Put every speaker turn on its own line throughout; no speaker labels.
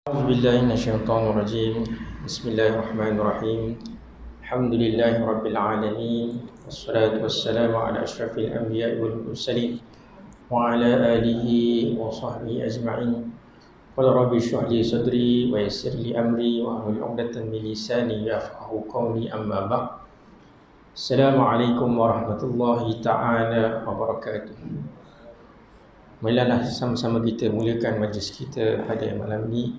أعوذ بالله من الشيطان الرجيم. بسم الله الرحمن الرحيم. الحمد لله رب العالمين، والصلاة والسلام على أشرف الأنبياء والمرسلين وعلى آله وصحبه أجمعين. قال رب اشرح لي صدري ويسر لي أمري واحلل عقدة من لساني يفقهوا قولي. أما بعد. السلام عليكم ورحمة الله تعالى وبركاته. Marilah sama-sama kita mulakan majlis kita pada malam ini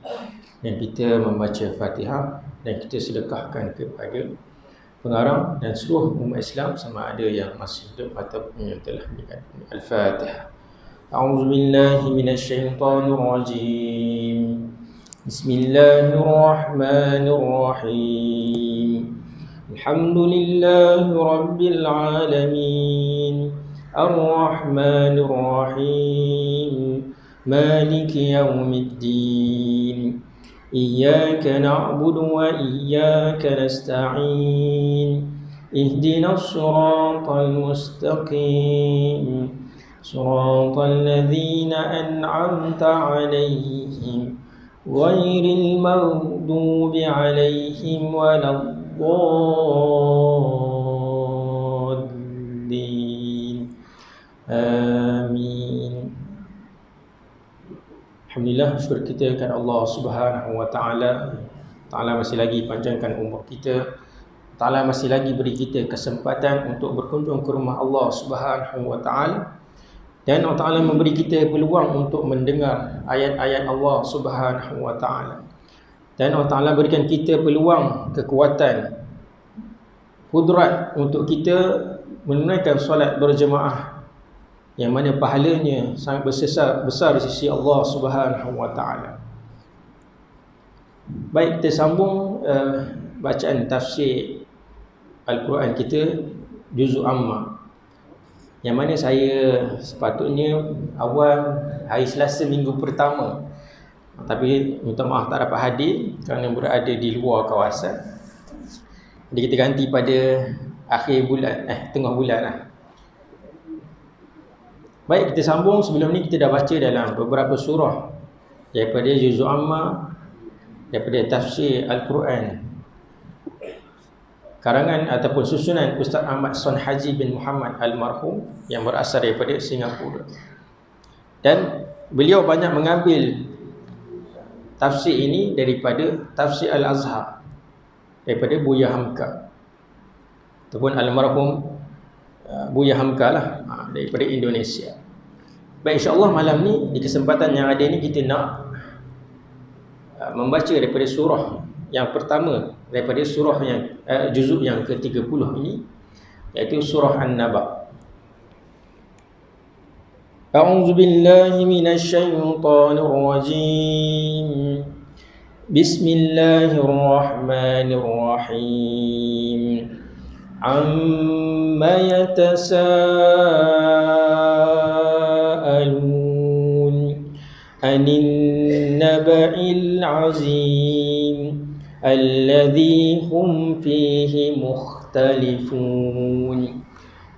dan kita membaca Fatihah dan kita sedekahkan kepada pengarang dan seluruh umat Islam sama ada yang masih hidup ataupun yang telah meninggal. Al-Fatihah. A'udzu billahi minasyaitonir rajim. Bismillahirrahmanirrahim. Alhamdulillahi rabbil alamin. الرحمن الرحيم مالك يوم الدين إياك نعبد وإياك نستعين اهدنا الصراط المستقيم صراط الذين أنعمت عليهم غير المغضوب عليهم ولا الضالين. Amin. Alhamdulillah, syukur kita kepada Allah Subhanahu wa taala. Taala masih lagi panjangkan umur kita. Taala masih lagi beri kita kesempatan untuk berkunjung ke rumah Allah Subhanahu wa taala. Dan Allah Taala memberi kita peluang untuk mendengar ayat-ayat Allah Subhanahu wa taala. Dan Allah Taala berikan kita peluang, kekuatan, kudrat untuk kita menunaikan solat berjemaah, yang mana pahalanya sangat besar di sisi Allah Subhanahu wa taala. Baik, kita sambung bacaan tafsir Al-Quran kita juzuk Amma, yang mana saya sepatutnya awal hari Selasa minggu pertama, tapi minta maaf tak dapat hadir kerana berada di luar kawasan. Jadi kita ganti pada akhir bulan, tengah bulan lah. Baik, kita sambung. Sebelum ni kita dah baca dalam beberapa surah daripada juzuk Amma, daripada tafsir Al-Quran karangan ataupun susunan Ustaz Ahmad Son Haji bin Muhammad Almarhum yang berasal daripada Singapura. Dan beliau banyak mengambil tafsir ini daripada tafsir Al-Azhar, daripada Buya Hamka ataupun almarhum Buya Hamka lah, daripada Indonesia. Baik, insyaAllah malam ni di kesempatan yang ada ni kita nak membaca daripada surah yang pertama, daripada surah yang juzuk yang ke-30 ini, iaitu surah An-Naba. A'udzu billahi minasyaitonir rajim. Bismillahirrahmanirrahim. Amma yatasaalun anin naba'il azim alladhi hum fihi mukhtalifun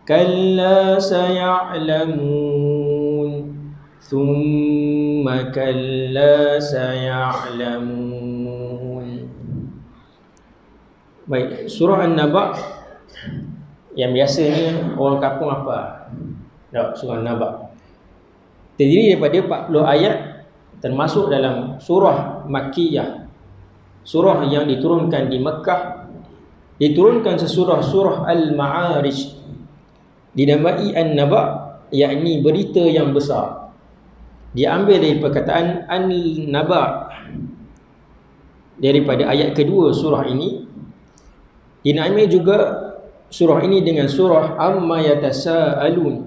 kalla saya'lamun thumma kalla saya'lamun. Baik, surah An-Naba yang biasanya orang kampung apa? Surah An-Naba terdiri daripada 40 ayat, termasuk dalam surah Makkiyah, surah yang diturunkan di Mekah. Diturunkan sesurah surah Al-Ma'arij, dinamai An-Naba, yakni berita yang besar. Diambil dari perkataan An-Naba, daripada ayat kedua surah ini. Dinamai juga surah ini dengan surah Amma yatasaalun,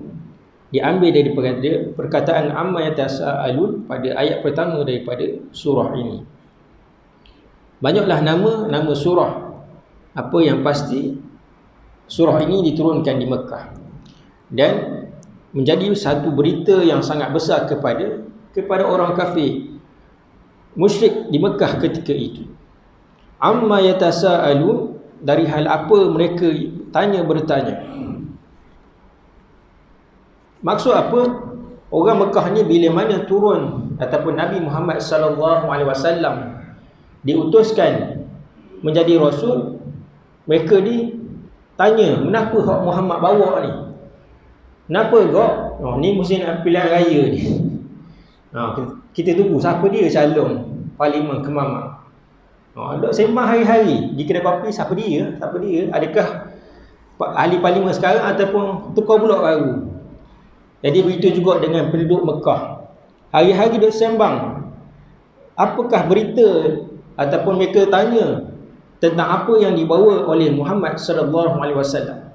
diambil dari perkataan Amma yatasaalun pada ayat pertama daripada surah ini. Banyaklah nama surah. Apa yang pasti, surah ini diturunkan di Mekah dan menjadi satu berita yang sangat besar kepada orang kafir musyrik di Mekah ketika itu. Amma yatasaalun, dari hal apa mereka bertanya. Maksud apa? orang Mekah ni bila mana turun ataupun Nabi Muhammad sallallahu alaihi wasallam diutuskan menjadi rasul, mereka ni tanya, kenapa hak Muhammad bawa ni? Kenapa kau? Oh, ni musim pilihan raya ni. Kita tunggu siapa dia calon parlimen Kemama. Dok sembang hari-hari di kedai kopi, siapa dia? Siapa dia? Adakah ahli parlimen sekarang ataupun tukar blok baru? Jadi begitu juga dengan penduduk Mekah. Hari-hari dok sembang. Apakah berita ataupun mereka tanya tentang apa yang dibawa oleh Muhammad sallallahu alaihi wasallam.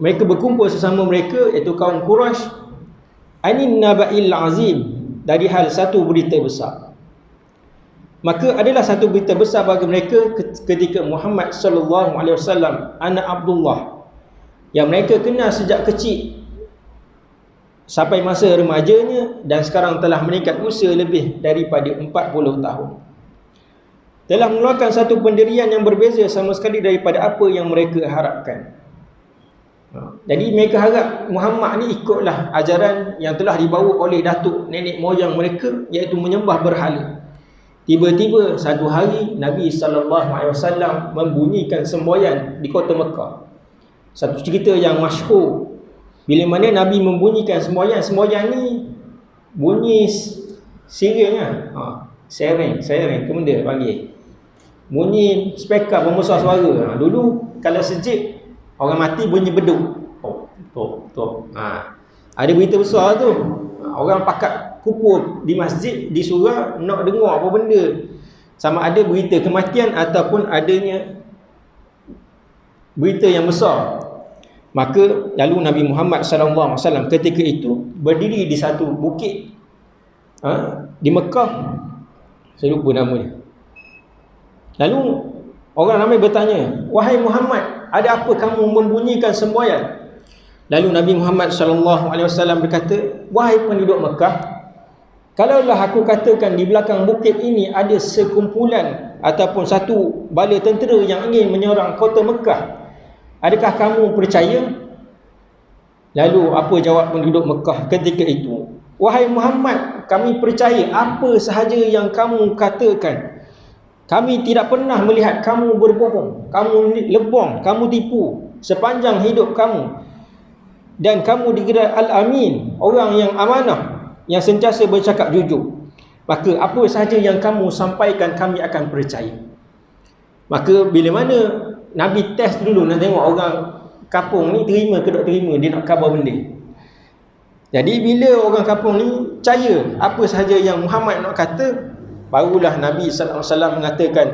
Mereka berkumpul sesama mereka, iaitu kaum Quraisy, anin naba'il azim, dari hal satu berita besar. Maka adalah satu berita besar bagi mereka ketika Muhammad sallallahu alaihi wasallam, anak Abdullah, yang mereka kenal sejak kecil sampai masa remajanya dan sekarang telah meningkat usia lebih daripada 40 tahun, telah mengeluarkan satu pendirian yang berbeza sama sekali daripada apa yang mereka harapkan. Jadi mereka harap Muhammad ni ikutlah ajaran yang telah dibawa oleh datuk nenek moyang mereka, iaitu menyembah berhala. Tiba-tiba satu hari Nabi SAW membunyikan semboyan di kota Mekah. Satu cerita yang masyhur, bila mana Nabi membunyikan semboyan ni bunyi siring sering ke benda panggil, bunyi speaker membesar suara. Dulu kalau sejid orang mati bunyi beduk, tok. Ada berita besar tu, orang pakat kumpul di masjid, di surau nak dengar apa benda, sama ada berita kematian ataupun adanya berita yang besar. Maka lalu Nabi Muhammad SAW ketika itu berdiri di satu bukit di Mekah, saya lupa nama dia. Lalu orang ramai bertanya, wahai Muhammad, ada apa kamu membunyikan semboyan? Lalu Nabi Muhammad SAW berkata, wahai penduduk Mekah, kalaulah aku katakan di belakang bukit ini ada sekumpulan ataupun satu bala tentera yang ingin menyerang kota Mekah, adakah kamu percaya? Lalu apa jawab penduduk Mekah ketika itu? Wahai Muhammad, kami percaya apa sahaja yang kamu katakan. Kami tidak pernah melihat kamu berbohong, kamu lebong, kamu tipu sepanjang hidup kamu. Dan kamu digelar Al-Amin, orang yang amanah, yang sentiasa bercakap jujur. Maka apa sahaja yang kamu sampaikan kami akan percaya. Maka bila mana Nabi test dulu nak tengok orang kampung ni terima ke tak terima dia nak khabar benda. Jadi bila orang kampung ni percaya apa sahaja yang Muhammad nak kata, barulah Nabi sallallahu alaihi wasallam mengatakan,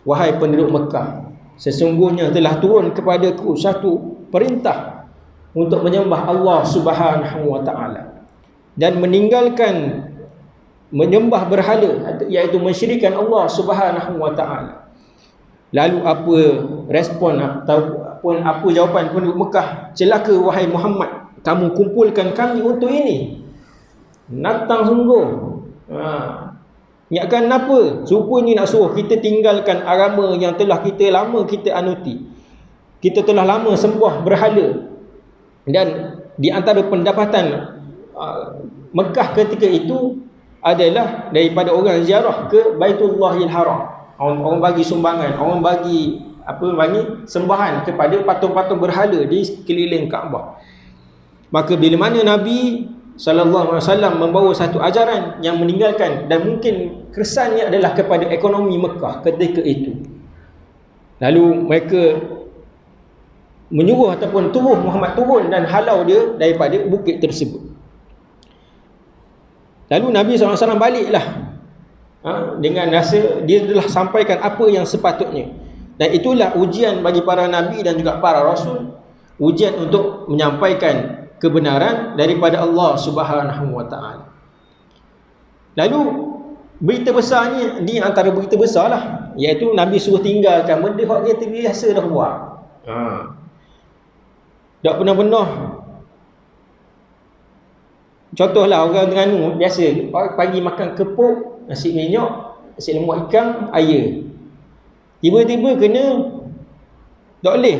wahai penduduk Mekah, sesungguhnya telah turun kepadaku satu perintah untuk menyembah Allah Subhanahu wa taala dan meninggalkan menyembah berhala, iaitu mensyirikkan Allah Subhanahu wa taala. Lalu apa respon ataupun apa jawapan penduduk Mekah? Celaka wahai Muhammad, kamu kumpulkan kami untuk ini. Natang sungguh. Ingatkan apa? Rupanya nak suruh kita tinggalkan agama yang telah kita lama kita anuti. Kita telah lama sembah berhala. Dan di antara pendapatan Mekah ketika itu adalah daripada orang ziarah ke Baitullahil Haram. Orang bagi sumbangan, orang bagi sembahan kepada patung-patung berhala di sekeliling Kaabah. Maka bila mana Nabi sallallahu alaihi wasallam membawa satu ajaran yang meninggalkan, dan mungkin kesannya adalah kepada ekonomi Mekah ketika itu, lalu mereka menyuruh ataupun tubuh Muhammad turun dan halau dia daripada bukit tersebut. Lalu Nabi SAW baliklah dengan rasa dia telah sampaikan apa yang sepatutnya. Dan itulah ujian bagi para Nabi dan juga para Rasul, ujian untuk menyampaikan kebenaran daripada Allah Subhanahu wa ta'ala. Lalu berita besarnya, di antara berita besar lah, iaitu Nabi suruh tinggalkan benda yang dia terbiasa dah buat. Tak pernah-pernah. Contohlah orang Terengganu biasa pagi makan kepuk, nasi minyak, nasi lemak ikan, air. Tiba-tiba kena tak boleh.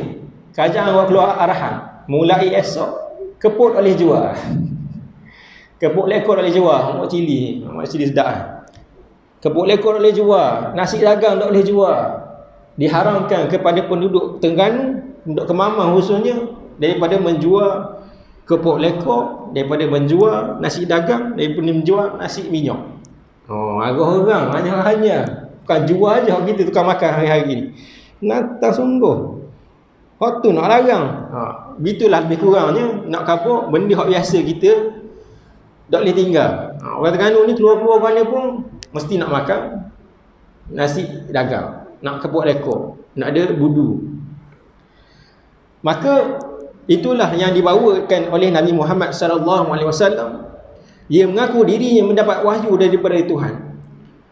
Kerajaan orang keluar arahan, mulai esok kepuk boleh jual. Kepuk lekor boleh jual, mak cili sedap kan. Kepuk lekor boleh jual, nasi dagang tak boleh jual. Diharamkan kepada penduduk Terengganu, penduduk Kemamang khususnya, daripada menjual kepuk lekor, daripada menjual nasi dagang, daripada menjual nasi minyak. Agak orang hanya bukan jual aja kita tukar makan hari-hari ni. Nata sungguh. Hak tu nak larang. Begitulah lebih kurangnya nak kapur benda hak biasa kita tak boleh tinggal. Orang Terengganu ni keluar-keluar mana pun mesti nak makan nasi dagang, nak kepuk lekor, nak ada budu. Maka itulah yang dibawakan oleh Nabi Muhammad sallallahu alaihi wasallam. Dia mengaku dirinya mendapat wahyu daripada Tuhan.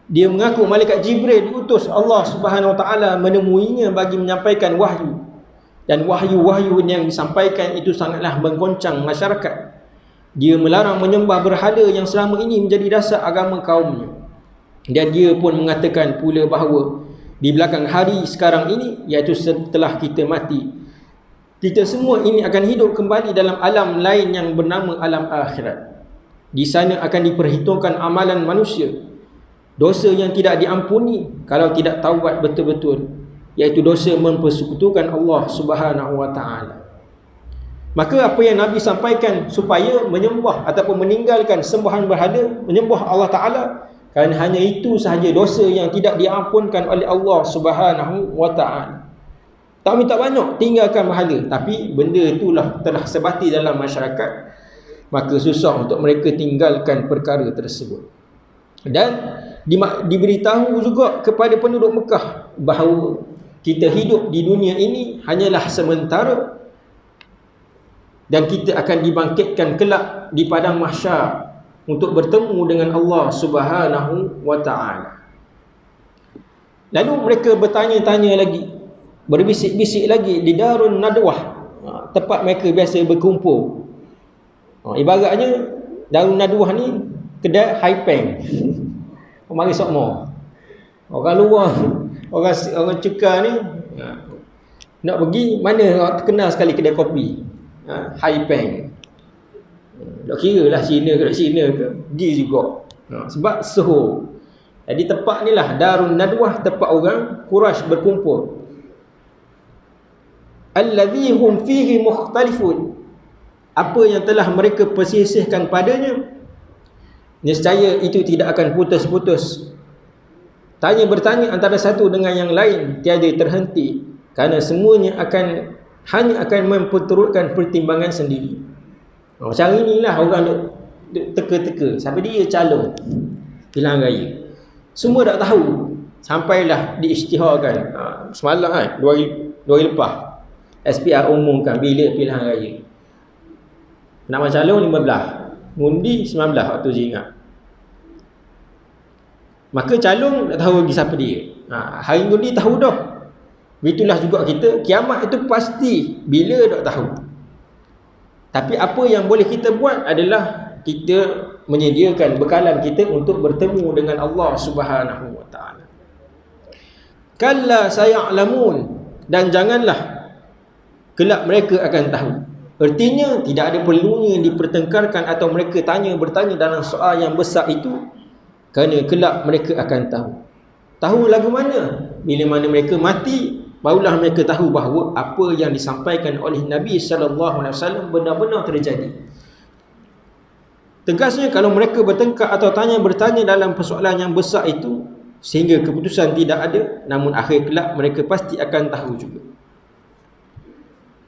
Dia mengaku malaikat Jibril diutus Allah Subhanahu wa taala menemuinya bagi menyampaikan wahyu. Dan wahyu-wahyu yang disampaikan itu sangatlah menggoncang masyarakat. Dia melarang menyembah berhala yang selama ini menjadi dasar agama kaumnya. Dan dia pun mengatakan pula bahawa di belakang hari sekarang ini, iaitu setelah kita mati, kita semua ini akan hidup kembali dalam alam lain yang bernama alam akhirat. Di sana akan diperhitungkan amalan manusia, dosa yang tidak diampuni kalau tidak taubat betul-betul, iaitu dosa mempersekutukan Allah Subhanahu wa taala. Maka apa yang Nabi sampaikan supaya menyembah ataupun meninggalkan sembahan berhala, menyembah Allah Taala, kerana hanya itu sahaja dosa yang tidak diampunkan oleh Allah Subhanahu wa taala. Tak minta banyak tinggalkan berhala, tapi benda itulah telah sebati dalam masyarakat, maka susah untuk mereka tinggalkan perkara tersebut. Dan diberitahu juga kepada penduduk Mekah bahawa kita hidup di dunia ini hanyalah sementara, dan kita akan dibangkitkan kelak di padang mahsyar untuk bertemu dengan Allah Subhanahu wa taala. Lalu mereka bertanya-tanya lagi, berbisik-bisik lagi di Darun Nadwah, tempat mereka biasa berkumpul. Ibaratnya Darun Nadwah ni kedai Haipeng. Mari sokmo. Orang luar, orang Cekar ni nak pergi mana terkenal sekali kedai kopi. Haipeng. Tak kira lah Cina ke tak Cina ke, pergi juga. Sebab suhu. Jadi tempat ni lah Darun Nadwah, tempat orang Quraisy berkumpul. Allazi hum fihi mukhtalifun. Apa yang telah mereka persisihkan padanya, nescaya itu tidak akan putus-putus. Tanya bertanya antara satu dengan yang lain tiada terhenti, kerana semuanya hanya akan memperturutkan pertimbangan sendiri. Macam inilah orang duk teka-teka sampai dia calon pilihan raya. Semua tak tahu sampailah diisytiharkan semalam kan, 2 hari lepas SPR umumkan bila pilihan raya. Nama calon 15, ngundi 19 waktu saya ingat. Maka calon tak tahu lagi siapa dia. Hari ngundi tahu dah. Itulah juga kita, kiamat itu pasti, bila tak tahu. Tapi apa yang boleh kita buat adalah kita menyediakan bekalan kita untuk bertemu dengan Allah Subhanahu wa taala. Kalla saya'lamun, dan janganlah kelak mereka akan tahu. Artinya tidak ada perlunya dipertengkarkan atau mereka bertanya dalam soal yang besar itu, kerana kelak mereka akan tahu. Tahu lagu mana? Bila mana mereka mati, barulah mereka tahu bahawa apa yang disampaikan oleh Nabi sallallahu alaihi wasallam benar-benar terjadi. Tegasnya kalau mereka bertengkar atau bertanya dalam persoalan yang besar itu sehingga keputusan tidak ada, namun akhir kelak mereka pasti akan tahu juga.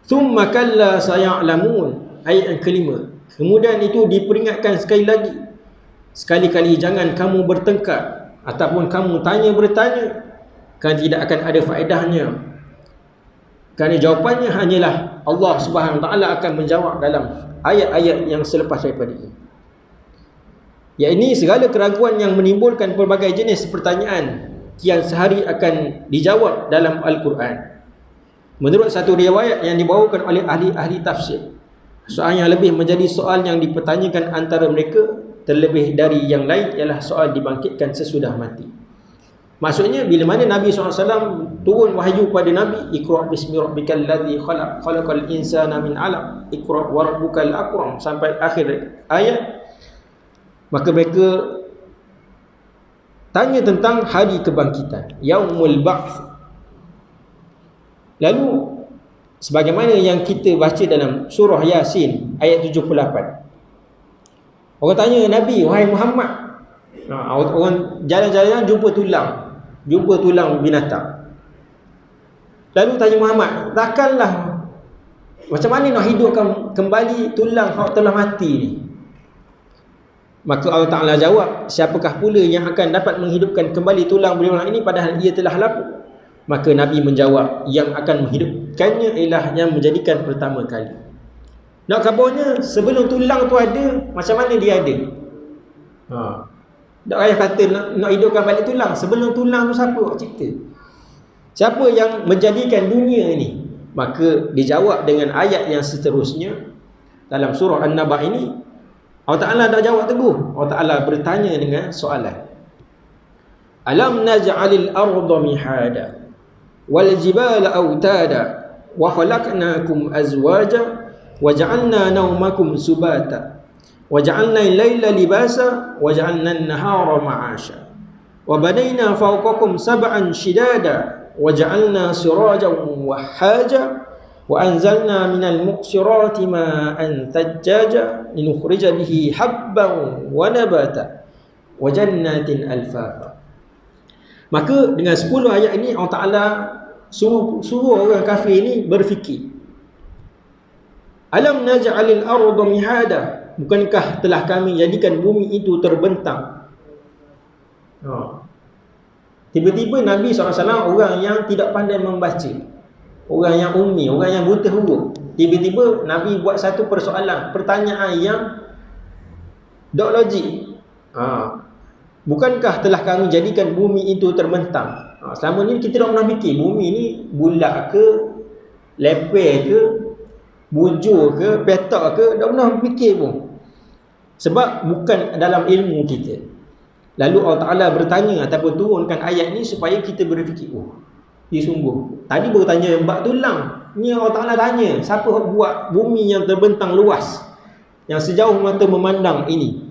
Thumma kalla saya'lamun, ayat yang kelima. Kemudian itu diperingatkan sekali lagi, sekali-kali jangan kamu bertengkar ataupun kamu bertanya, kan tidak akan ada faedahnya. Kerana jawapannya hanyalah Allah Subhanahu wa taala akan menjawab dalam ayat-ayat yang selepas daripada ini. Ya, ini segala keraguan yang menimbulkan pelbagai jenis pertanyaan kian sehari akan dijawab dalam Al-Quran. Menurut satu riwayat yang dibawakan oleh ahli-ahli tafsir, soal yang lebih menjadi soal yang dipertanyakan antara mereka terlebih dari yang lain ialah soal dibangkitkan sesudah mati. Maksudnya bila mana Nabi SAW turun wahyu pada Nabi, Iqra' bismi rabbikal ladzi khalaq, khalaqal insana min 'alaq, Iqra' wa rabbukal akram, sampai akhir ayat. Maka mereka tanya tentang hari kebangkitan, yaumul ba'ts. Lalu sebagaimana yang kita baca dalam surah Yasin ayat 78. Orang tanya Nabi, wahai Muhammad, orang jalan-jalan jumpa tulang binatang. Lalu tanya Muhammad, takkanlah, macam mana nak hidupkan kembali tulang yang telah mati ni? Maka Allah Ta'ala jawab, siapakah pula yang akan dapat menghidupkan kembali tulang belulang ini padahal ia telah lapuk? Maka Nabi menjawab, yang akan menghidupkannya ialah yang menjadikan pertama kali. Nak kabarnya, sebelum tulang tu ada, macam mana dia ada? Tak payah kata nak hidupkan balik tulang. Sebelum tulang tu siapa nak cipta? Siapa yang menjadikan dunia ini? Maka dijawab dengan ayat yang seterusnya dalam surah An-Naba ini. Allah Ta'ala dah jawab teguh. Allah Ta'ala bertanya dengan soalan, alam naj'alil arda mihada wal jibala autada wa khalaqnakum azwaja wa ja'alna naumakum subata wa ja'alna al-laila libasa wa ja'alna an-nahara ma'asha wa banayna fawqakum sab'an shidada wa ja'alna sirajan wahhaja wa anzalna minal muqsirati ma'an thajjaja linukhrija bihi habban wa nabata wa jannatin alfafa. Maka dengan 10 ayat ini Allah Ta'ala suruh orang kafir ini berfikir. Alam naj'alil arda mihada, bukankah telah kami jadikan bumi itu terbentang? Tiba-tiba Nabi SAW orang yang tidak pandai membaca, orang yang ummi, orang yang buta huruf, tiba-tiba Nabi buat satu pertanyaan yang tak logik. Bukankah telah kami jadikan bumi itu terbentang? Selama ni kita tak pernah fikir bumi ni bulat ke, lepeh ke, bujur ke, petak ke, tak pernah fikir pun. Sebab bukan dalam ilmu kita. Lalu Allah Ta'ala bertanya ataupun turunkan ayat ni supaya kita berfikir, dia sungguh. Tadi baru tanya bab tulang. Ni Allah Ta'ala tanya, siapa buat bumi yang terbentang luas, yang sejauh mata memandang ini?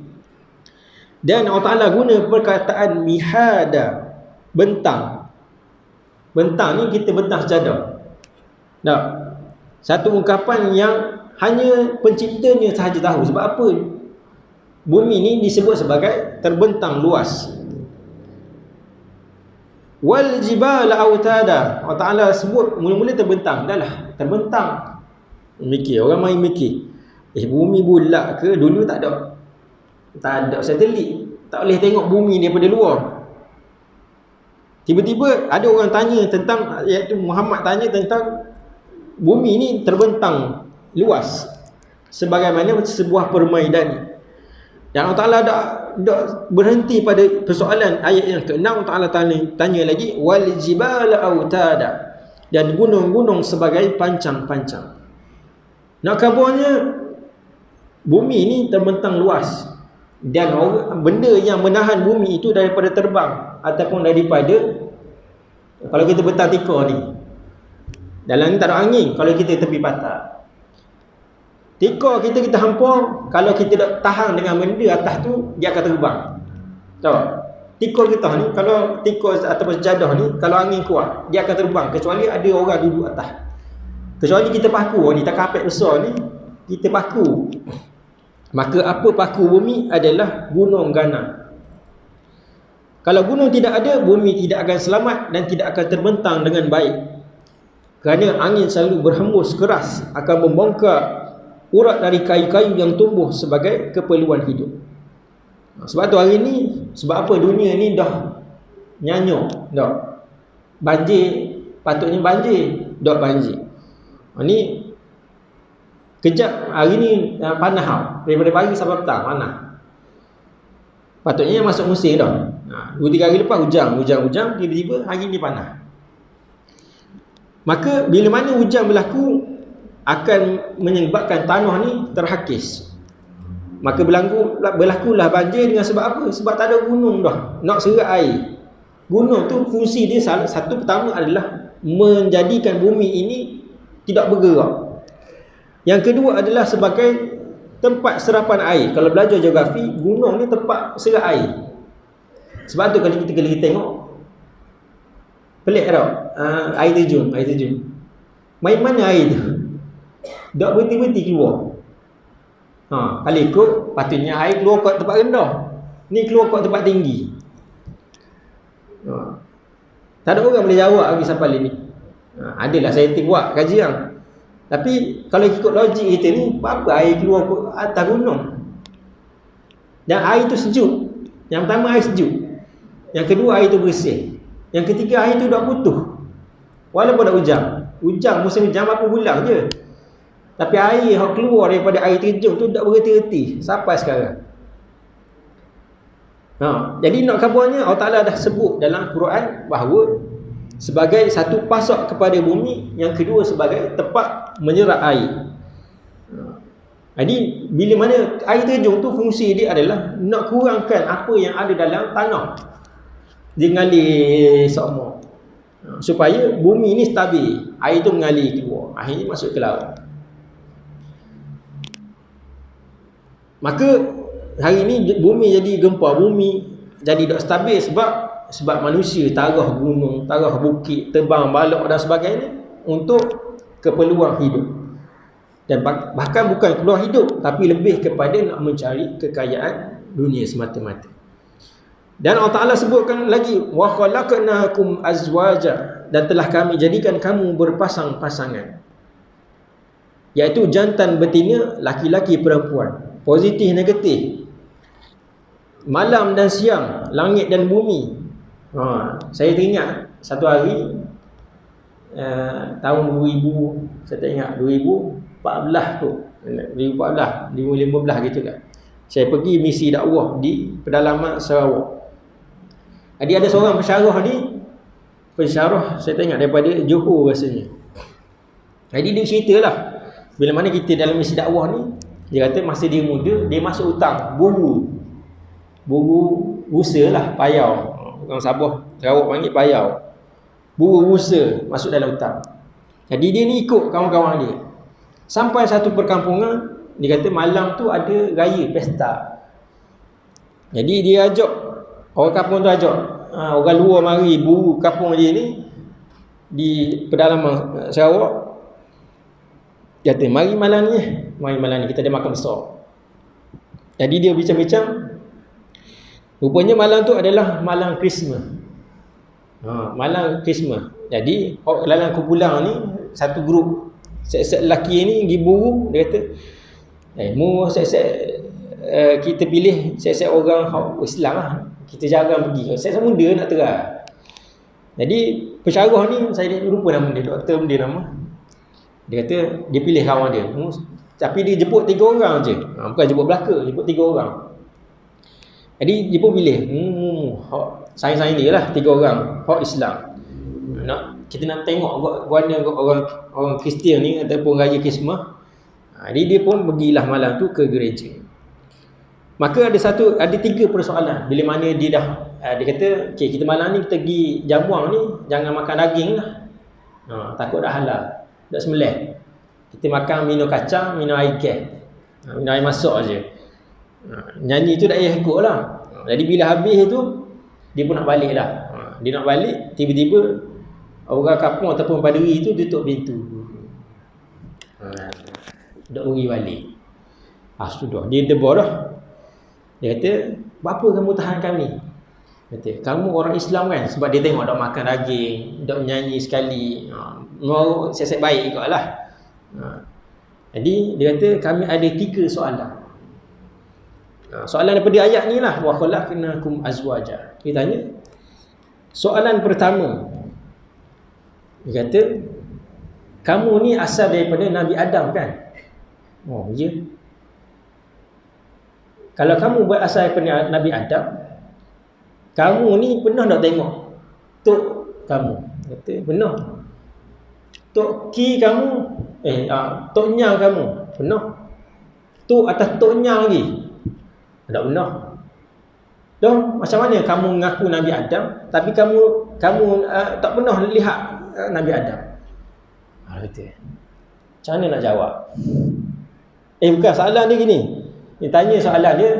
Dan Allah Ta'ala guna perkataan mihada, bentang. Bentang ni kita bentang sejadah. Tak? Satu ungkapan yang hanya penciptanya sahaja tahu. Sebab apa bumi ni disebut sebagai terbentang luas. Wal jibala autada, Allah Ta'ala sebut mula-mula terbentang. Dah lah, terbentang. Mikir, orang main mikir, bumi bulat ke? Dulu tak ada satelit, tak boleh tengok bumi daripada luar. Tiba-tiba ada orang tanya tentang, iaitu Muhammad tanya tentang bumi ni terbentang luas sebagaimana sebuah permainan. Dan Allah Ta'ala dah berhenti pada persoalan ayat yang ke-6. Allah Ta'ala tanya lagi, wal jibala autada, dan gunung-gunung sebagai pancang-pancang. Nak kabarnya bumi ni terbentang luas, dan benda yang menahan bumi itu daripada terbang ataupun daripada, kalau kita bentang tikar ni, dalam ni tak ada angin. Kalau kita tepi patah, tikar kita hampar, kalau kita tak tahan dengan benda atas tu, dia akan terbang. Tahu? Tikar kita ni, kalau tikar ataupun sejadah ni, kalau angin kuat, dia akan terbang, kecuali ada orang duduk atas. Kecuali kita paku ni, tak kapet besar ni, kita paku. Maka apa paku bumi adalah gunung ganang. Kalau gunung tidak ada, bumi tidak akan selamat dan tidak akan terbentang dengan baik. Kerana angin selalu berhembus keras, akan membongkar urat dari kayu-kayu yang tumbuh sebagai keperluan hidup. Sebab tu hari ni, sebab apa dunia ni dah nyanyuk, dah banjir, patutnya banjir, dah banjir. Ni kejap hari ni panas, daripada pagi sampai petang panas. Patutnya masuk musim dah. 2-3 hari lepas hujan, tiba-tiba hari ni panas. Maka bila mana hujan berlaku, akan menyebabkan tanah ni terhakis. Maka berlakulah banjir dengan sebab apa? Sebab tak ada gunung dah nak serap air. Gunung tu fungsi dia satu pertama adalah menjadikan bumi ini tidak bergerak. Yang kedua adalah sebagai tempat serapan air. Kalau belajar geografi, gunung ni tempat serap air. Sebab tu kalau kita tengok, pelik tau, air terjun. Main mana air tu? Tak berhenti-berhenti keluar. Kalau ikut, patutnya air keluar kat tempat rendah. Ni keluar kat tempat tinggi. Tak ada orang boleh jawab lagi sampai ni. Adalah saya buat kajian. Tapi kalau ikut logik kita ni, apa air keluar ke atas gunung? Dan air tu sejuk. Yang pertama air sejuk. Yang kedua air tu bersih. Yang ketiga air tu dah putus. Walaupun dah hujan. Hujan, musim hujan berapa bulan je. Tapi air yang keluar daripada air terjun tu tak berhenti-henti sampai sekarang. Jadi nak kabarnya Allah Ta'ala dah sebut dalam Quran bahawa sebagai satu pasak kepada bumi, yang kedua sebagai tempat menyerap air. Jadi bila mana air terjun tu, fungsi dia adalah nak kurangkan apa yang ada dalam tanah. Dia mengalir sama, supaya bumi ni stabil. Air tu mengalir keluar, akhirnya masuk ke laut. Maka hari ni bumi jadi gempa, bumi jadi tak stabil sebab manusia tarah gunung, tarah bukit, tebang balok dan sebagainya untuk keperluan hidup. Dan bahkan bukan keperluan hidup, tapi lebih kepada nak mencari kekayaan dunia semata-mata. Dan Allah Ta'ala sebutkan lagi, wa khalaqnakum azwaja, dan telah kami jadikan kamu berpasang-pasangan, iaitu jantan betina, laki-laki perempuan. Positif negatif, malam dan siang, langit dan bumi. Saya teringat satu hari tahun 2000, saya tak ingat 2014 tu, 2014, 2015 gitu kan. Saya pergi misi dakwah di pedalaman Sarawak. Jadi ada seorang pensyarah saya tak ingat daripada Johor rasanya. Jadi dia ceritalah bila mana kita dalam misi dakwah ni, dia kata masa dia muda, dia masuk hutang, buru rusa lah, payau. Orang Sabah, Sarawak panggil payau. Buru rusa masuk dalam hutang. Jadi dia ni ikut kawan-kawan dia sampai satu perkampungan. Dia kata malam tu ada raya, pesta. Jadi dia ajak, orang kampung tu ajak orang luar mari buru kampung dia ni di pedalaman Sarawak. Dia kata mari malam ni kita ada makan besar. Jadi dia bincang-bincang, rupanya malam tu adalah malam Christmas. Malam Christmas. Jadi dalam kumpulan ni, satu grup set-set lelaki ni pergi buru. Dia kata set-set kita pilih set-set orang Islam lah, kita jarang pergi. Set-set muda nak terang. Jadi pensyarah ni, saya lupa nama dia, doktor dia nama. Dia kata dia pilih kawan dia, tapi dia jemput 3 orang je. Bukan jemput belaka, jemput 3 orang. Jadi dia pun pilih saing-saing dia lah, 3 orang hak Islam. Kita nak tengok guana orang Kristian ni ataupun raya Christmas. Jadi dia pun pergilah malam tu ke gereja. Maka ada 3 persoalan. Bila mana dia kata, okay, kita malam ni kita pergi jamuang ni, jangan makan daging lah. Takut dah halal, tak sembelih. Kita makan minum kacang, minum air gas, minum air masak je. Nyanyi tu tak payah ikut lah. Jadi bila habis tu, dia pun nak balik dah. Dia nak balik, tiba-tiba orang kampung ataupun paderi tu tutup pintu. Tak pergi balik. Sudah, dia debar dah. Dia kata, "Apa kamu tahan kami?" Kata, "Kamu orang Islam kan?" Sebab dia tengok tak makan daging, tak menyanyi sekali. Mau siasat baik juga lah. Jadi dia kata, "Kami ada 3 soalan." Soalan daripada ayat ni lah, wa khalaqnakum azwaja. Dia tanya, soalan pertama, dia kata, "Kamu ni asal daripada Nabi Adam kan?" Oh ya. Kalau kamu berasal daripada Nabi Adam, kamu ni pernah tak tengok tok kamu? Kata pernah. Tok ki kamu, tok nyang kamu pernah. Tok atas tok nyang lagi tak pernah. Dah macam mana kamu mengaku Nabi Adam tapi kamu tak pernah lihat Nabi Adam? Kata, macam mana nak jawab? Bukan, soalan dia gini. Dia tanya soalan dia,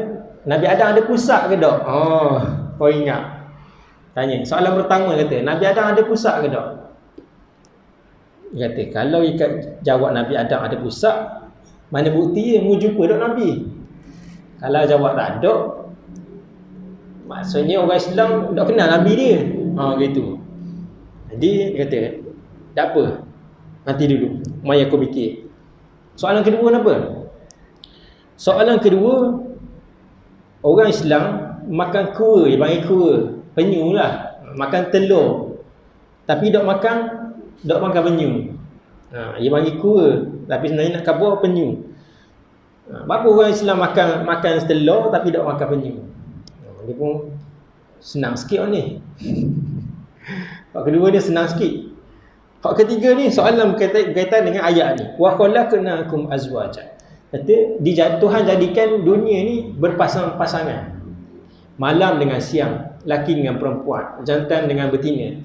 Nabi Adam ada pusat ke tak? Oh, kau ingat. Tanya, soalan pertama kata, Nabi Adam ada pusat ke tak? Dia kata, kalau ikat jawab Nabi Adam ada pusat, mana bukti dia mu jumpa tak Nabi? Kalau jawab tak ada, maksudnya orang Islam tak kenal Nabi dia. Gitu. Jadi dia kata, tak apa, nanti dulu, mari aku fikir. Soalan kedua kenapa? Soalan kedua, orang Islam makan kuah, dia panggil kuah, penyu lah, makan telur, tapi dok makan penyu. Dia panggil kuah, tapi sebenarnya nak kabur penyu. Berapa orang Islam makan telur tapi dok makan penyu? Dia pun senang sikit ni. Hak kedua dia senang sikit. Hak ketiga ni soalan berkaitan dengan ayat ni. Wa khalaqnakum azwajan. Kata Tuhan jadikan dunia ni berpasang-pasangan. Malam dengan siang, laki dengan perempuan, jantan dengan betina.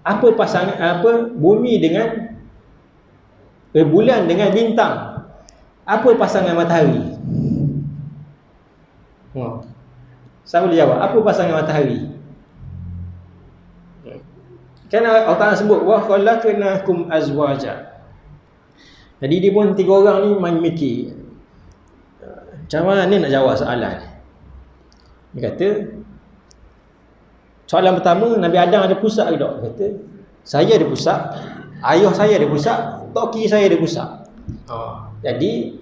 Apa pasangan, bumi dengan bulan dengan bintang. Apa pasangan matahari? Siapa boleh jawab? Apa pasangan matahari? Kan Allah Ta'ala sebut wa khalaqnakum azwaja. Jadi dia pun tiga orang ni main mikir, macam mana nak jawab soalan ni. Dia kata, soalan pertama, Nabi Adam ada pusat ke tak? Dia kata, saya ada pusat, ayah saya ada pusat, tok kiri saya ada pusat. Jadi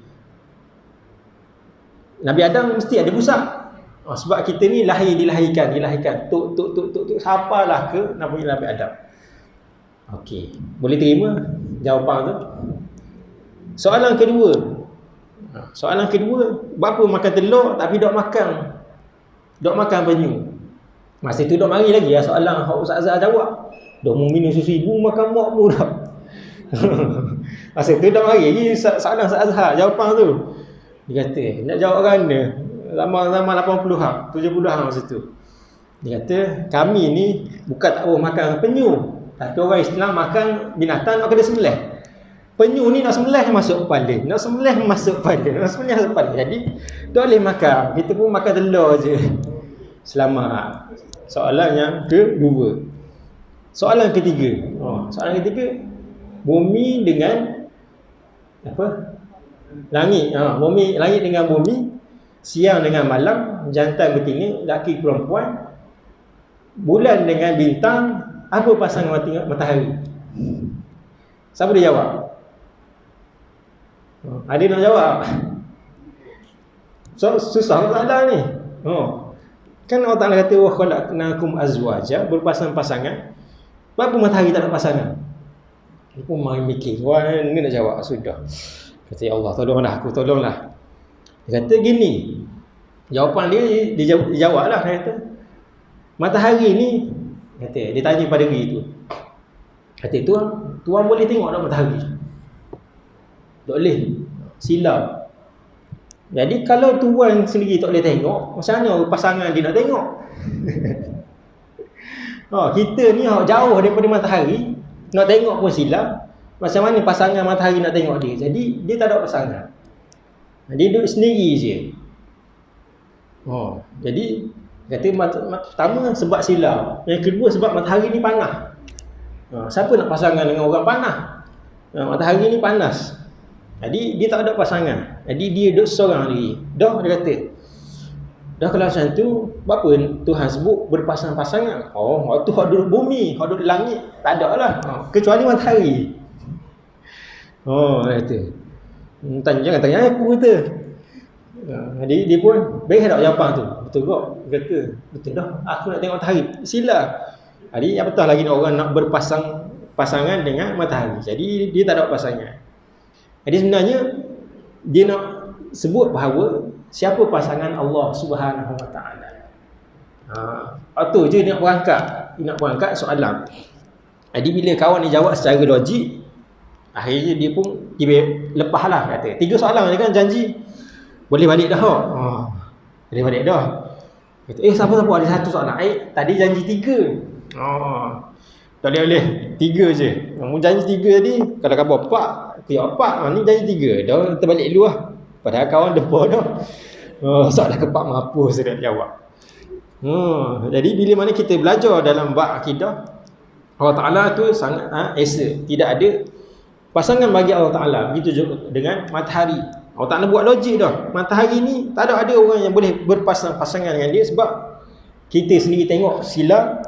Nabi Adam mesti ada pusat. Sebab kita ni dilahirkan tuk siapalah ke Nabi Adam. Okey, boleh terima jawapan tu? Soalan kedua, berapa makan telur tapi dok makan penyu. Masa tu dok mari lagi soalan hak Ustaz Azhar jawab. Dok minum susu ibu makan mak mu dah. Masa tu dok mari lagi soalan Ustaz Azhar jawapan tu. Dia kata, nak jawab mana? Zaman 80-an, 70-an masa tu. Dia kata, kami ni bukan tak boleh makan penyu, tapi orang Islam makan binatang nak kena sembelih. Penyu ni nak sembelih masuk kepala, nak sembelih masuk kepala. Jadi tak boleh makan. Kita pun makan telur je. Selamat. Soalan yang kedua. Soalan ketiga. Bumi dengan apa? Langit. Langit dengan bumi, siang dengan malam, jantan betina, laki perempuan, bulan dengan bintang, apa pasangan matahari? Siapa dia jawab? Ada nak jawab? Susah soalan ni. Kan Allah Ta'ala kata wa khalaqnakum azwaja, berpasang-pasangan. Kenapa matahari tak ada pasangan? Dia pun main mikir, wah ni nak jawab, sudah. Kata, ya Allah, tolonglah. Dia kata gini, jawapan dia jawab lah. Dia kata, matahari ni, kata, dia tanya pada diri tu. Kata, Tuan boleh tengok tak matahari? Tak boleh, silap. Jadi kalau Tuan sendiri tak boleh tengok, macam mana pasangan dia nak tengok? Kita ni jauh daripada matahari, nak tengok pun silap. Macam mana pasangan matahari nak tengok dia? Jadi dia tak ada pasangan, dia duduk sendiri je. Jadi kata pertama sebab silap, yang kedua sebab matahari ni panas. Siapa nak pasangan dengan orang panas? Matahari ni panas. Jadi dia tak ada pasangan. Jadi dia duduk seorang lagi. Dah dia kata, dah kalau macam tu, apa Tuhan sebut berpasang-pasangan? Waktu hak duduk bumi, hak duduk langit, tak ada lah. Kecuali matahari. Dia kata, jangan tanya aku kata. Jadi dia pun baik tak jawapan tu. Betul kok. Dia kata, betul dah, aku nak tengok matahari. Silap. Jadi apatah lagi orang nak berpasangan dengan matahari. Jadi dia tak ada pasangan. Jadi sebenarnya dia nak sebut bahawa siapa pasangan Allah Subhanahu Wa Taala. Itu je dia nak berangkat soalan. Jadi bila kawan ni jawab secara logik, akhirnya dia pun lepaslah, kata 3 soalan je kan janji. Boleh balik dah. Boleh balik dah. Kata, siapa ada 1 soalan. Tadi janji 3. Tak boleh 3 je. Kamu janji 3 tadi, kalau khabar 4, aku 4, ni janji 3. Dah terbalik dulu lah. Padahal kawan depan dah. Soalan ke 4 mampus dia jawab. Jadi bila mana kita belajar dalam bab akidah, Allah Ta'ala tu sangat esa. Tidak ada pasangan bagi Allah Ta'ala. Begitu juga dengan matahari. Allah Ta'ala buat logik dah. Matahari ni tak ada orang yang boleh berpasangan dengan dia, sebab kita sendiri tengok silam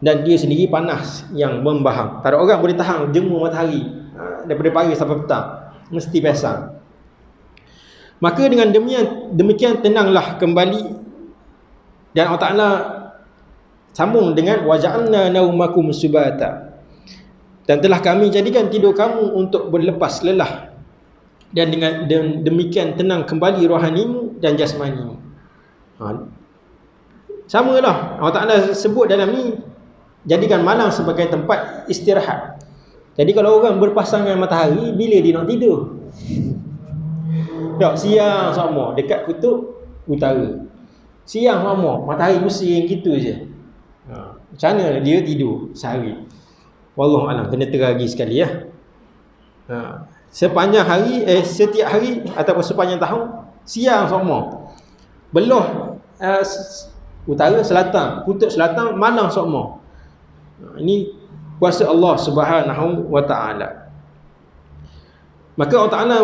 dan dia sendiri panas yang membahang. Tak ada orang boleh tahan jemur matahari daripada pagi sampai petang. Mesti biasa. Maka dengan demikian tenanglah kembali. Dan Allah Ta'ala sambung dengan waja'alna naumakum subata, dan telah kami jadikan tidur kamu untuk berlepas lelah, dan dengan demikian tenang kembali rohanimu dan jasmanimu. Samalah Allah Ta'ala sebut dalam ni, jadikan malam sebagai tempat istirahat. Jadi kalau orang berpasangan matahari, bila dia nak tidur? Tak, siang sama dekat kutub utara, siang sama matahari pusing gitu je. Macam mana dia tidur sehari? Wallahualam, kena teragi sekali ya. Sepanjang hari, setiap hari ataupun sepanjang tahun, siang sama belah utara selatan, kutub selatan, malam sama. Ini kuasa Allah Subhanahu wa taala. Maka Allah Taala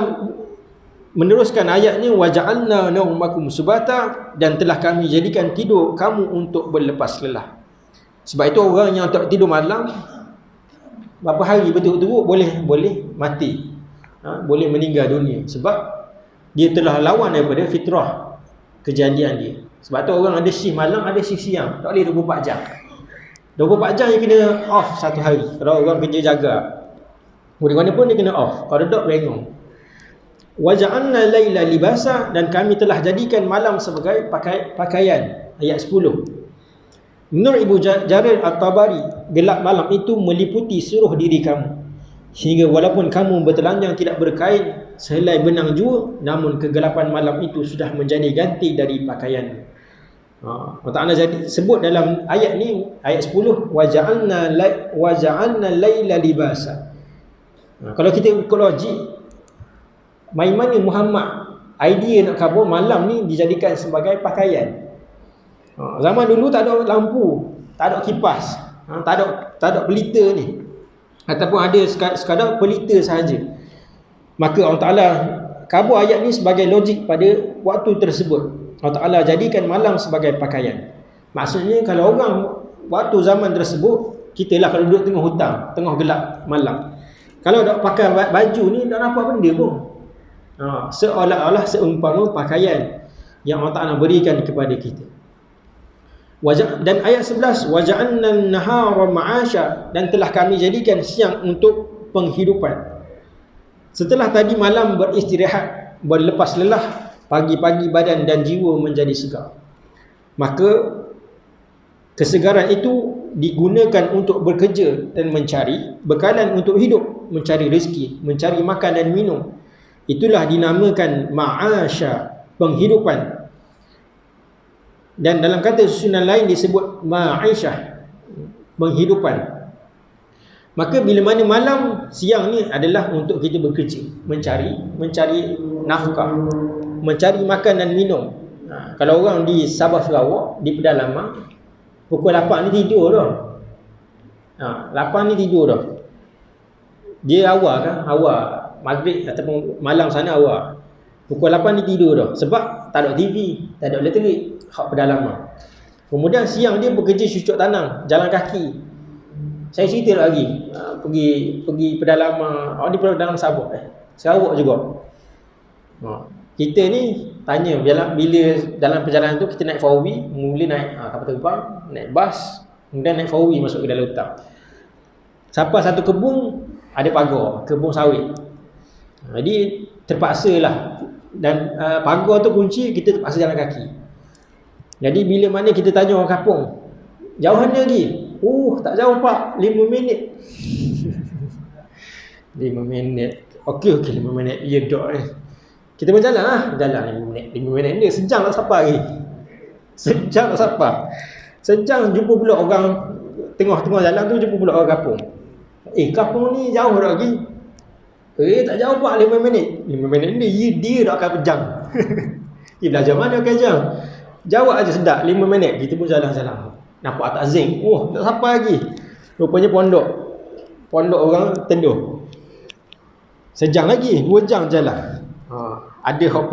meneruskan ayatnya, waja'alna naumakum subata, dan telah kami jadikan tidur kamu untuk berlepas lelah. Sebab itu orang yang tak tidur malam berapa hari betul-betul boleh mati, boleh meninggal dunia, sebab dia telah lawan daripada fitrah kejadian dia. Sebab tu orang ada shift malam, ada shift siang, tak boleh 24 jam. 24 jam dia kena off satu hari. Kalau orang kerja jaga, mana-mana pun dia kena off. Kalau tak, bengong. Waja'alna laila libasa, dan kami telah jadikan malam sebagai pakaian. Ayat 10. Menurut Ibu Jarir At-Tabari, gelap malam itu meliputi seluruh diri kamu, sehingga walaupun kamu bertelanjang tidak berkain sehelai benang jua, namun kegelapan malam itu sudah menjadi ganti dari pakaian. Allah Ta'ala sebut dalam ayat ni, ayat 10, waja'alna laila libasa. Kalau kita ikut logik, main mana Muhammad idea nak kabur malam ni dijadikan sebagai pakaian? Zaman dulu tak ada lampu, tak ada kipas, tak ada pelita ni, ataupun ada sekadar pelita sahaja. Maka Allah Ta'ala kabur ayat ni sebagai logik pada waktu tersebut. Allah Ta'ala jadikan malam sebagai pakaian. Maksudnya kalau orang waktu zaman tersebut, kita lah kalau duduk tengah hutan, tengah gelap malam, kalau tak pakai baju ni, tak nampak benda pun. Seolah-olah seumpama pakaian yang Allah Ta'ala berikan kepada kita. Dan ayat 11, waja'alna an-nahara ma'asha, dan telah kami jadikan siang untuk penghidupan. Setelah tadi malam beristirahat, berlepas lelah, pagi-pagi badan dan jiwa menjadi segar. Maka kesegaran itu digunakan untuk bekerja dan mencari bekalan untuk hidup, mencari rezeki, mencari makan dan minum. Itulah dinamakan ma'asha, penghidupan. Dan dalam kata susunan lain disebut ma'isyah, penghidupan. Maka bila mana malam, siang ni adalah untuk kita bekerja, mencari nafkah, mencari makan dan minum. Kalau orang di Sabah Sarawak, di pedalaman, pukul 8 ni tidur dah. 8 ni tidur dah. Dia awal kan, awal maghrib ataupun malam sana awal. Pukul 8 ni tidur dah, sebab tak ada TV, tak ada elektrik, hak pedalaman. Kemudian siang dia bekerja cucuk tanam, jalan kaki. Saya cerita lagi, pergi pedalaman, di pedalaman Sabah, Sarawak juga. Kita ni tanya bila dalam perjalanan tu kita naik 4W, mula naik kapal terbang, naik bas, kemudian naik 4W masuk ke dalam hutan. Sampai satu kebun ada pagar, kebun sawit. Jadi terpaksalah, dan pagar tu kunci, kita terpaksa jalan kaki. Jadi bila mana kita tanya orang kampung, jauh mana lagi? Tak jauh pak, 5 minit. 5 minit. Okey 5 minit. Ya dok kita pun jalan jalan 5 minit. 5 minit ni sejam tak sampai lagi. Sejam tak sampai. Sejam jumpa pula orang tengah-tengah jalan tu jumpa pula orang kampung. Kampung ni jauh tak lagi? Tak jauh pak, 5 minit. 5 minit ni dia dah akan pejam. Belajar mana akan jam? Jawab aja sedap 5 minit. Kita pun jalan-jalan. Nampak tak zinc? Tak sampai lagi. Rupanya pondok orang teduh. Sejam lagi, 2 jam jalan. Ada hak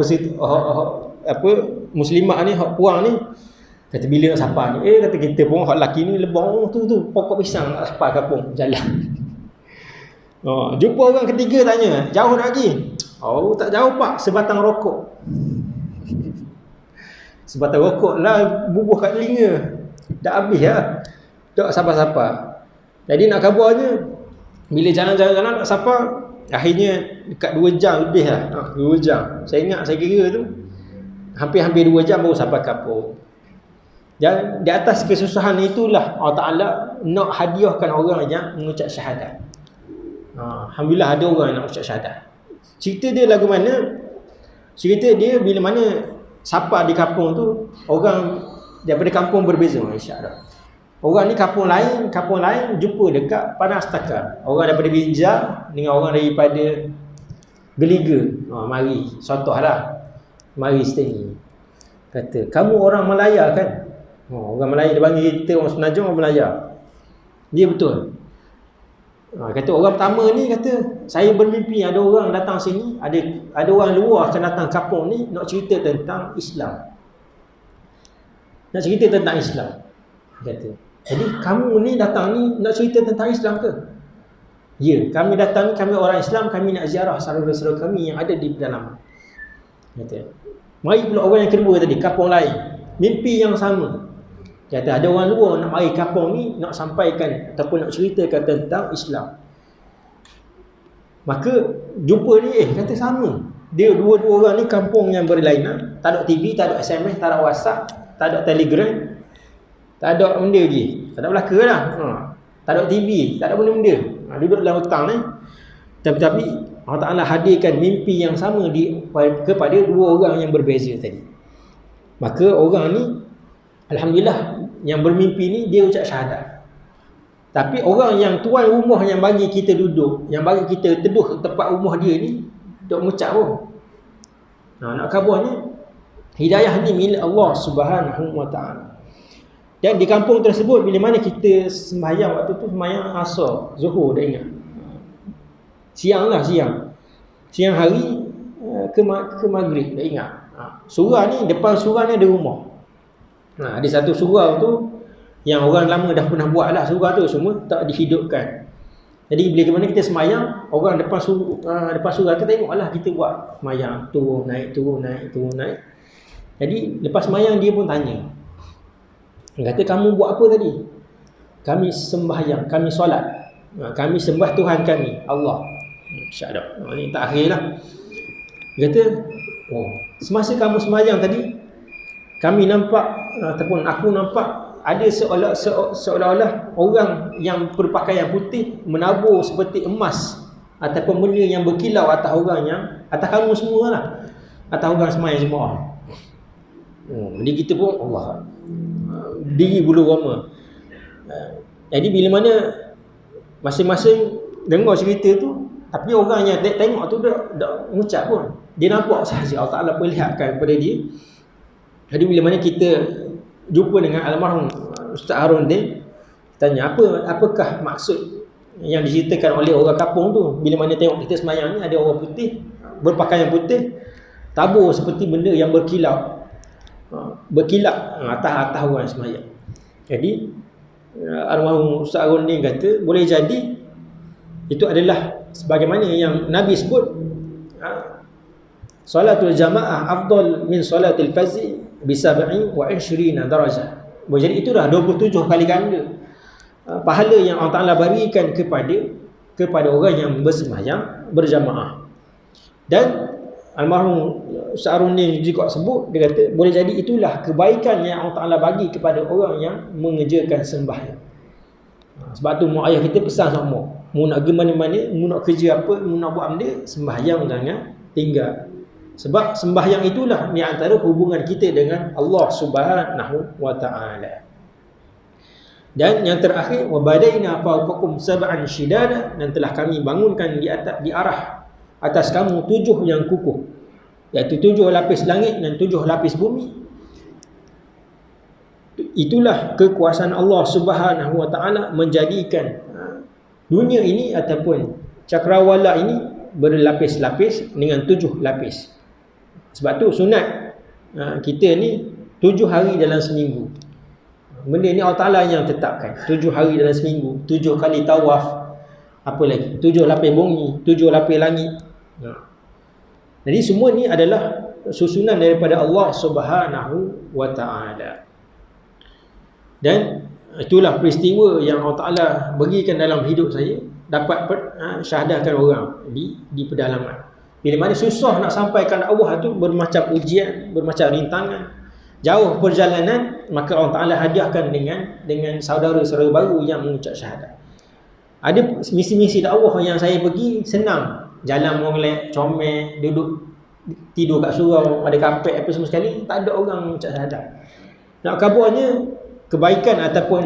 muslimat ni, hak puang ni kata bila nak sampai ni? Kata kita pun hak lelaki ni lebong tu pokok pisang nak sampai kampung jalan. Jumpa orang ketiga tanya, jauh tak lagi? Tak jauh pak, sebatang rokok. Sebatang rokok lah bubuh kat telinga. Dah habis lah. Tak sabar-sabar. Jadi nak kabarnya, bila jalan-jalan tak sabar, akhirnya dekat 2 jam lebih lah. 2 jam. Saya ingat, saya kira tu hampir 2 jam baru sampai kampung. Dan di atas kesusahan itulah Allah Ta'ala nak hadiahkan orang yang mengucap syahadat. Alhamdulillah ada orang yang nak ucap syahadat. Cerita dia lagu mana? Cerita dia bila mana sampai di kampung tu, orang daripada kampung berbeza. InsyaAllah orang ni kampung lain jumpa dekat Panas Takar. Orang daripada Binjai dengan orang daripada Geliga. Mari contohlah, mari sini. Kata, kamu orang Melaya kan? Orang Melaya, dia panggil kita orang Semenanjung orang Melaya. Dia betul. Kata orang pertama ni, kata saya bermimpi ada orang datang sini, ada orang luar akan datang kampung ni nak cerita tentang Islam. Nak cerita tentang Islam. Kata, jadi kamu ni datang ni nak cerita tentang Islam ke? Ya, kami datang ni, kami orang Islam, kami nak ziarah saudara-saudara kami yang ada di dalam. Kata, mari pula orang yang kedua tadi, kampung lain, mimpi yang sama. Kata ada orang luar nak mari kampung ni nak sampaikan ataupun nak ceritakan tentang Islam. Maka jumpa ni kata sama. Dia dua-dua orang ni kampung yang berlainan, tak ada TV, tak ada SMS, tak ada WhatsApp, tak ada Telegram, tak ada benda lagi. Tak ada belaka lah. Tak ada TV, tak ada benda-benda. Duduk dalam hutang ni. Tapi Allah Ta'ala hadirkan mimpi yang sama kepada dua orang yang berbeza tadi. Maka orang ni alhamdulillah yang bermimpi ni dia ucap syahadat. Tapi orang yang tuan rumah yang bagi kita duduk, yang bagi kita teduh tempat rumah dia ni, tak mengucap pun. Nak khabarnya hidayah ni milik Allah Subhanahu wa Ta'ala. Dan di kampung tersebut bila mana kita sembahyang waktu tu, sembahyang asar, zuhur, dah ingat. Siang hari ke maghrib, dah ingat. Surau ni, depan surau ni ada rumah. Ada satu surau tu yang orang lama dah pernah buat lah, surau tu semua tak dihidupkan. Jadi bila mana kita semayang, orang depan surau tu tengoklah kita buat semayang, turun naik. Jadi lepas semayang dia pun tanya. Dia kata, kamu buat apa tadi? Kami sembahyang, kami solat, kami sembah Tuhan kami, Allah. Syahadat. Ini tak akhir lah. Dia kata, semasa kamu sembahyang tadi, kami nampak ataupun aku nampak ada seolah-olah orang yang berpakaian putih menabur seperti emas ataupun benda yang berkilau atas kamu semua lah, atas orang sembahyang semua. Jadi kita pun Allah, diri bulu roma. Jadi bila mana masing-masing dengar cerita tu, tapi orang yang tengok tu tak mengucap pun. Dia nampak sahaja Allah Ta'ala perlihatkan kepada dia. Jadi bila mana kita jumpa dengan almarhum Ustaz Harun Din, tanya apakah maksud yang diceritakan oleh orang kampung tu bila mana tengok kita semayang ni ada orang putih berpakaian putih tabur seperti benda yang berkilap atas orang semayang. Jadi almarhum Ustaz Harun Din kata boleh jadi itu adalah sebagaimana yang Nabi sebut, salatul jamaah afdal min salatil faz'i bi-27 darajah. Jadi itu dah 27 kali ganda pahala yang Allah Ta'ala berikan kepada orang yang bersembahyang berjamaah. Dan almarhum Ustaz Harun ni juga sebut, dia kata boleh jadi itulah kebaikan yang Allah Ta'ala bagi kepada orang yang mengerjakan sembahyang. Sebab tu mak ayah kita pesan sama, mu nak pergi mana-mana, mu nak kerja apa, mu nak buat benda, sembahyang jangan tinggal. Sebab sembahyang itulah ni antara hubungan kita dengan Allah Subhanahu wa Ta'ala. Dan yang terakhir, wa badaina fawqakum sab'an shidada, dan telah kami bangunkan di arah atas kamu 7 yang kukuh, iaitu 7 lapis langit dan 7 lapis bumi. Itulah kekuasaan Allah Subhanahu wa taala menjadikan dunia ini ataupun cakrawala ini berlapis-lapis dengan 7 lapis. Sebab tu sunat kita ni 7 hari dalam seminggu. Benda ni Allah Ta'ala yang tetapkan. 7 hari dalam seminggu, 7 kali tawaf, apa lagi, 7 lapis bumi, 7 lapis langit. Jadi semua ni adalah susunan daripada Allah Subhanahu wa ta'ala. Dan itulah peristiwa yang Allah Ta'ala berikan dalam hidup saya, dapat syahadahkan orang di pedalaman. Bila mana susah nak sampaikan Allah tu, bermacam ujian, bermacam rintangan, jauh perjalanan, maka Allah Ta'ala hadiahkan dengan saudara-saudara baru yang mengucap syahadat. Ada misi-misi dakwah yang saya pergi senang, jalan molek, comel, duduk tidur kat surau, ada kapek apa semua sekali, tak ada orang mengucap syahadat. Nak kabarnya kebaikan ataupun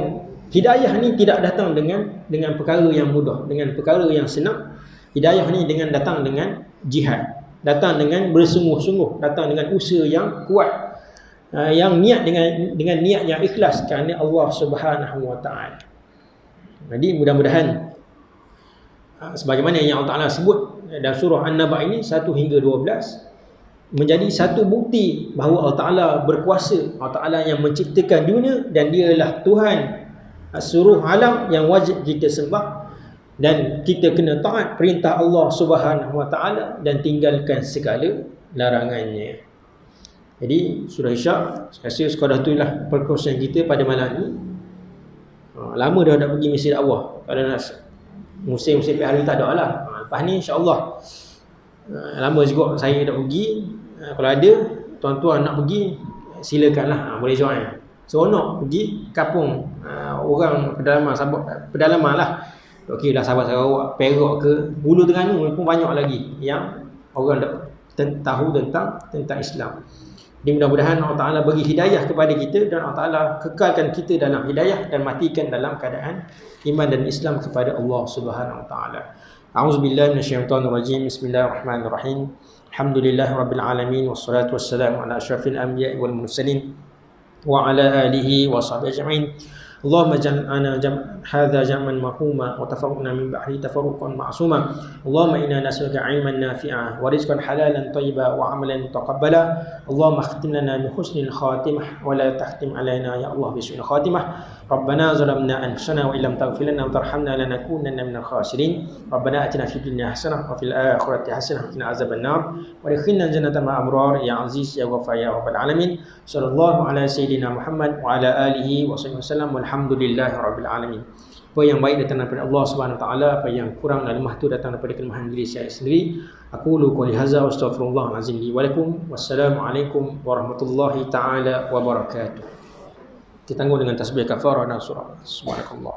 hidayah ni tidak datang dengan perkara yang mudah, dengan perkara yang senang. Hidayah ni datang dengan jihad, datang dengan bersungguh-sungguh, datang dengan usaha yang kuat, yang niat dengan niat yang ikhlas kerana Allah Subhanahu wa taala. Jadi mudah-mudahan sebagaimana yang Allah Taala sebut dalam surah An-Naba ini 1 hingga 12 menjadi satu bukti bahawa Allah Taala berkuasa, Allah Taala yang menciptakan dunia dan dialah Tuhan seluruh alam yang wajib kita sembah, dan kita kena taat perintah Allah Subhanahu wa taala dan tinggalkan segala larangannya. Jadi surah Isyak, saya rasa sekadar itulah perkongsian kita pada malam ni. Lama dah nak pergi misi dakwah. Kalau nak musim-musim hari tak ada lah. Lepas ni insya-Allah lama juga saya nak pergi. Kalau ada tuan-tuan nak pergi, silakanlah, boleh join. Seronok pergi kampung orang pedalaman lah. Okey lah, sahabat Sarawak, Perak ke Hulu Terengganu pun banyak lagi yang orang tahu tentang Islam. Jadi mudah-mudahan Allah Ta'ala bagi hidayah kepada kita dan Allah Ta'ala kekalkan kita dalam hidayah dan matikan dalam keadaan iman dan Islam kepada Allah Subhanahu Wa Ta'ala. A'udzubillahi minasyaitonirrajim. Bismillahirrahmanirrahim. Alhamdulillahirabbil alamin wassalatu wassalamu ala asyrafil anbiya'i wal mursalin wa ala alihi wa sahbihi ajma'in. Allahumma ja'alna hadza jam'an marhuma wa tafarraqna min ba'di tafarruqan ma'suma. Allahumma inna nas'aluka 'ilman nafi'a wa rizqan halalan thayyiban wa 'amalan mutaqabbala. Allahumma khtim lana bi husnil khatimah wa la tahtim 'alaina ya Allah bi su'il khatimah. Rabbana zalamna anfusana wa illam taghfir lana wa tarhamna lanakunanna minal khasirin. Rabbana atina fid dunya hasanah wa fil akhirati hasanah wa qina azabannar wa adkhilna jannata ma'al abrar ya aziz ya ghafar ya rabbal alamin. Sallallahu ala sayyidina Muhammad wa ala alihi wa sahbihi wasallam. Alhamdulillahirabbil alamin. Apa yang baik datang daripada Allah Subhanahu wa taala, apa yang kurang dan lemah tu datang daripada kelemahan diri saya sendiri. Aku qouli hadza wa astaghfirullahal azim li wa lakum. Wassalamualaikum warahmatullahi taala wabarakatuh. Kita tangguh dengan tasbih kafarah dan surah. Subhanallah.